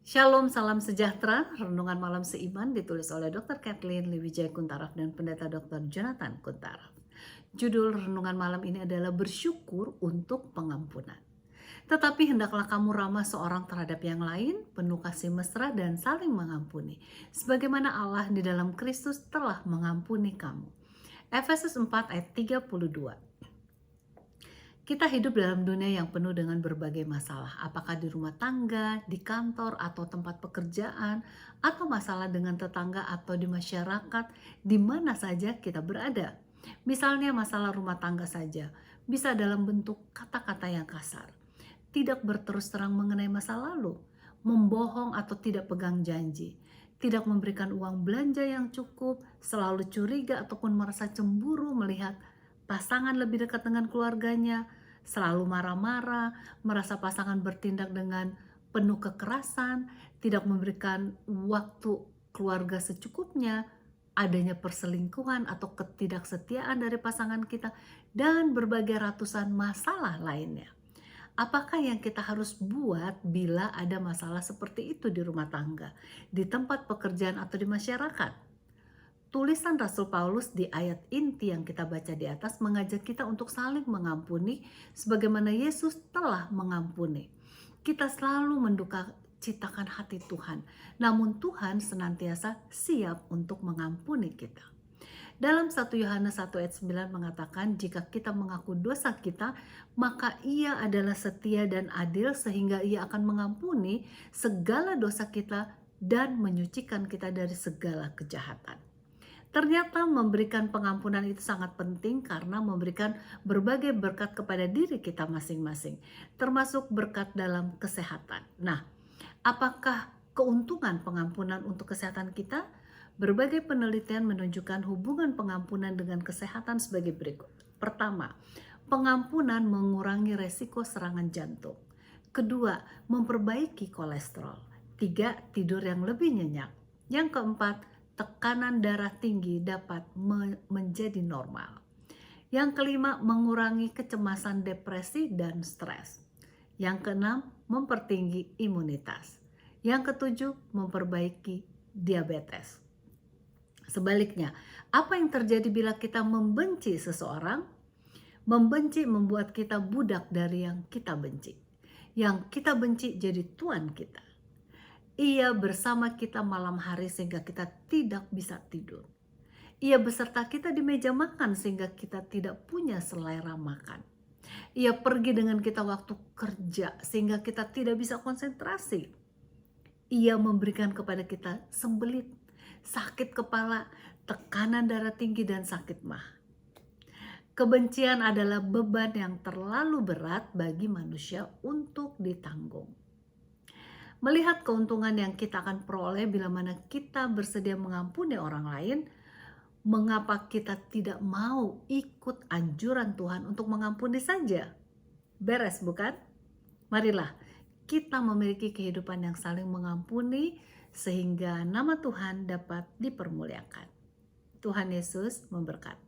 Shalom, salam sejahtera. Renungan malam seiman ditulis oleh Dr. Kathleen Lewijaya Kuntaraf dan Pendeta Dr. Jonathan Kuntaraf. Judul renungan malam ini adalah bersyukur untuk pengampunan. Tetapi hendaklah kamu ramah seorang terhadap yang lain, penuh kasih mesra dan saling mengampuni, sebagaimana Allah di dalam Kristus telah mengampuni kamu. Efesus 4 ayat 32. Kita hidup dalam dunia yang penuh dengan berbagai masalah, apakah di rumah tangga, di kantor, atau tempat pekerjaan, atau masalah dengan tetangga atau di masyarakat, di mana saja kita berada. Misalnya masalah rumah tangga saja, bisa dalam bentuk kata-kata yang kasar, tidak berterus terang mengenai masa lalu, membohong atau tidak pegang janji, tidak memberikan uang belanja yang cukup, selalu curiga ataupun merasa cemburu melihat pasangan lebih dekat dengan keluarganya, selalu marah-marah, merasa pasangan bertindak dengan penuh kekerasan, tidak memberikan waktu keluarga secukupnya, adanya perselingkuhan atau ketidaksetiaan dari pasangan kita, dan berbagai ratusan masalah lainnya. Apakah yang kita harus buat bila ada masalah seperti itu di rumah tangga, di tempat pekerjaan atau di masyarakat? Tulisan Rasul Paulus di ayat inti yang kita baca di atas mengajak kita untuk saling mengampuni sebagaimana Yesus telah mengampuni. Kita selalu menduka citakan hati Tuhan, namun Tuhan senantiasa siap untuk mengampuni kita. Dalam 1 Yohanes 1 ayat 9 mengatakan, jika kita mengaku dosa kita, maka Ia adalah setia dan adil sehingga Ia akan mengampuni segala dosa kita dan menyucikan kita dari segala kejahatan. Ternyata memberikan pengampunan itu sangat penting karena memberikan berbagai berkat kepada diri kita masing-masing, termasuk berkat dalam kesehatan. Nah, apakah keuntungan pengampunan untuk kesehatan kita? Berbagai penelitian menunjukkan hubungan pengampunan dengan kesehatan sebagai berikut. Pertama, pengampunan mengurangi resiko serangan jantung. Kedua, memperbaiki kolesterol. Tiga, tidur yang lebih nyenyak. Yang keempat, tekanan darah tinggi dapat menjadi normal. Yang kelima, mengurangi kecemasan, depresi, dan stres. Yang keenam, mempertinggi imunitas. Yang ketujuh, memperbaiki diabetes. Sebaliknya, apa yang terjadi bila kita membenci seseorang? Membenci membuat kita budak dari yang kita benci. Yang kita benci jadi tuan kita. Ia bersama kita malam hari sehingga kita tidak bisa tidur. Ia beserta kita di meja makan sehingga kita tidak punya selera makan. Ia pergi dengan kita waktu kerja sehingga kita tidak bisa konsentrasi. Ia memberikan kepada kita sembelit, sakit kepala, tekanan darah tinggi, dan sakit mah. Kebencian adalah beban yang terlalu berat bagi manusia untuk ditanggung. Melihat keuntungan yang kita akan peroleh bila mana kita bersedia mengampuni orang lain, mengapa kita tidak mau ikut anjuran Tuhan untuk mengampuni saja? Beres bukan? Marilah kita memiliki kehidupan yang saling mengampuni sehingga nama Tuhan dapat dipermuliakan. Tuhan Yesus memberkati.